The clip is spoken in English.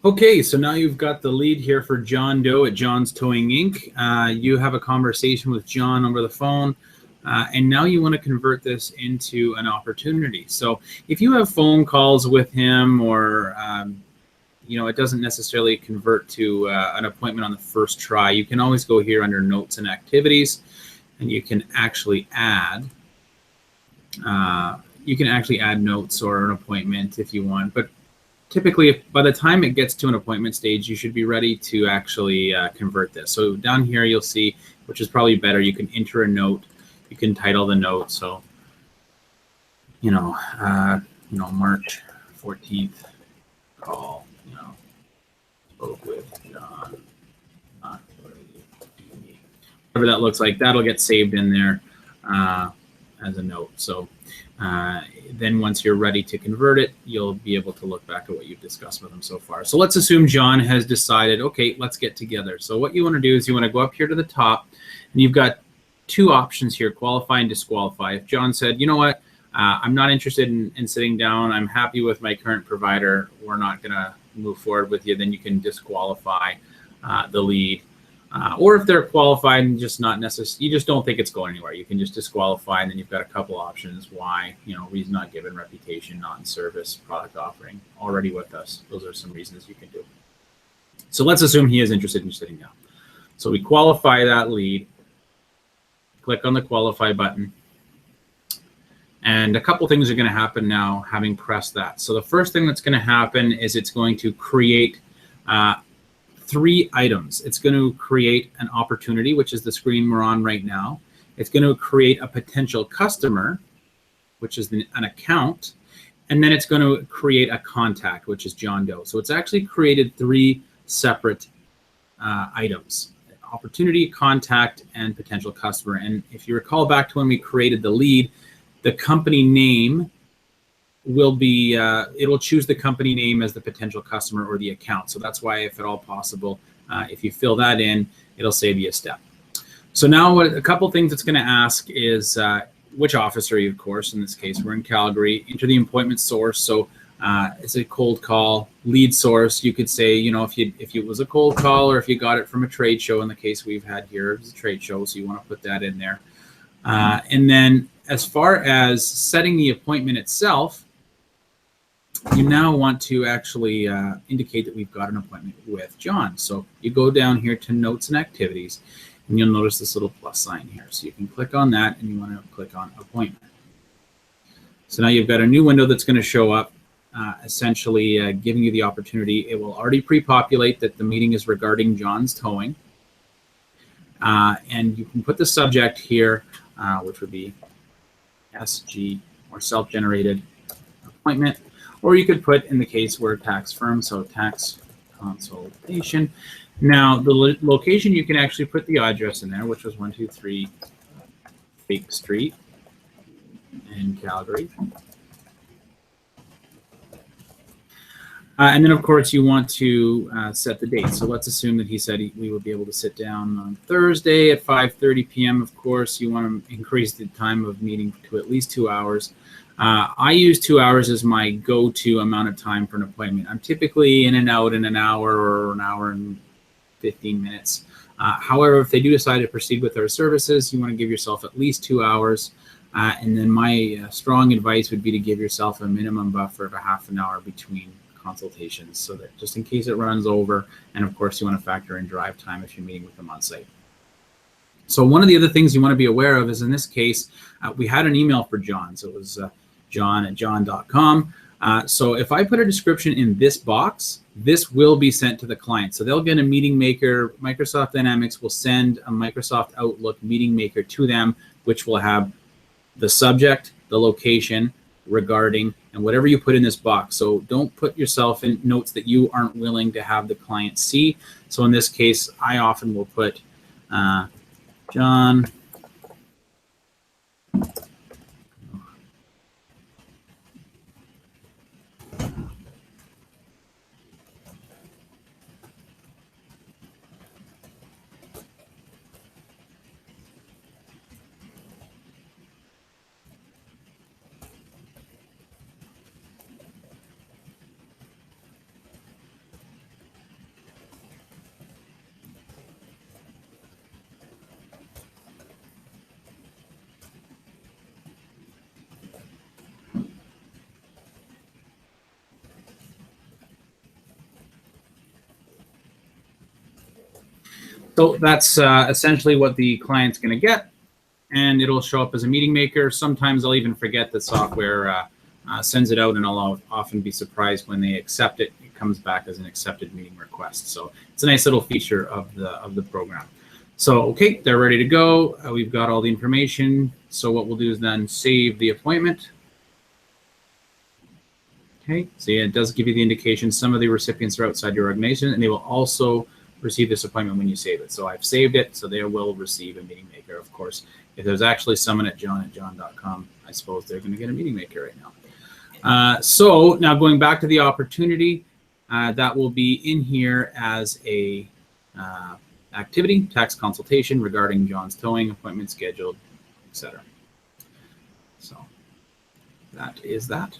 Okay, so now you've got the lead here for John Doe at John's Towing Inc. You have a conversation with John over the phone, and now you want to convert this into an opportunity. So if you have phone calls with him, or it doesn't necessarily convert to an appointment on the first try, you can always go here under Notes and Activities, and you can actually add notes or an appointment if you want. But typically, by the time it gets to an appointment stage, you should be ready to actually convert this. So down here, you'll see, which is probably better, you can enter a note. You can title the note. So, March 14th call, spoke with John. Whatever that looks like, that'll get saved in there as a note. So then once you're ready to convert it, you'll be able to look back at what you've discussed with him so far. So let's assume John has decided, okay, let's get together. So what you want to do is you want to go up here to the top, and you've got two options here, qualify and disqualify. If John said, you know what, I'm not interested in sitting down, I'm happy with my current provider, we're not going to move forward with you, then you can disqualify the lead. Or if they're qualified and just not necessary, you just don't think it's going anywhere, you can just disqualify, and then you've got a couple options why, reason not given, reputation, non-service, product offering, already with us. Those are some reasons you can do. So let's assume he is interested in sitting down. So we qualify that lead, click on the qualify button, and a couple things are going to happen now having pressed that. So the first thing that's going to happen is it's going to create three items. It's going to create an opportunity, which is the screen we're on right now. It's going to create a potential customer, which is an account, and then it's going to create a contact, which is John Doe. So it's actually created three separate items: opportunity, contact, and potential customer. And if you recall back to when we created the lead, the company name will be, it'll choose the company name as the potential customer or the account. So that's why, if at all possible, if you fill that in, it'll save you a step. So now a couple things it's going to ask is which office are you, of course. In this case, we're in Calgary. Enter the appointment source. So it's a cold call. Lead source, you could say, if it was a cold call, or if you got it from a trade show. In the case we've had here, it's a trade show, so you want to put that in there. And then as far as setting the appointment itself, you now want to actually indicate that we've got an appointment with John. So you go down here to Notes and Activities, and you'll notice this little plus sign here. So you can click on that, and you want to click on Appointment. So now you've got a new window that's going to show up, essentially giving you the opportunity. It will already pre-populate that the meeting is regarding John's towing. And you can put the subject here, which would be SG, or self-generated appointment. Or you could put, in the case, we're a tax firm, so tax consultation. Now, the location, you can actually put the address in there, which was 123 Fake Street in Calgary. And then, of course, you want to set the date. So let's assume that he said we would be able to sit down on Thursday at 5:30 p.m. Of course, you want to increase the time of meeting to at least 2 hours. I use 2 hours as my go-to amount of time for an appointment. I'm typically in and out in an hour or an hour and 15 minutes. However, if they do decide to proceed with our services, you want to give yourself at least 2 hours. And then my strong advice would be to give yourself a minimum buffer of a half an hour between consultations, so that just in case it runs over. And of course, you want to factor in drive time if you're meeting with them on site. So one of the other things you want to be aware of is, in this case, we had an email for John. So it was john@john.com. So if I put a description in this box, this will be sent to the client. So they'll get a meeting maker. Microsoft Dynamics will send a Microsoft Outlook meeting maker to them, which will have the subject, the location, regarding, and whatever you put in this box. So don't put yourself in notes that you aren't willing to have the client see. So in this case, I often will put John So that's essentially what the client's going to get, and it'll show up as a meeting maker. Sometimes I'll even forget the software sends it out, and I'll often be surprised when they accept it. It comes back as an accepted meeting request. So it's a nice little feature of the program. So okay, they're ready to go. We've got all the information. So what we'll do is then save the appointment. Okay, so yeah, it does give you the indication some of the recipients are outside your organization, and they will also receive this appointment when you save it. So I've saved it, so they will receive a meeting maker. Of course, if there's actually someone at john@john.com, I suppose they're going to get a meeting maker right now. So now going back to the opportunity, that will be in here as a activity, tax consultation regarding John's towing, appointment scheduled, etc. So that is that.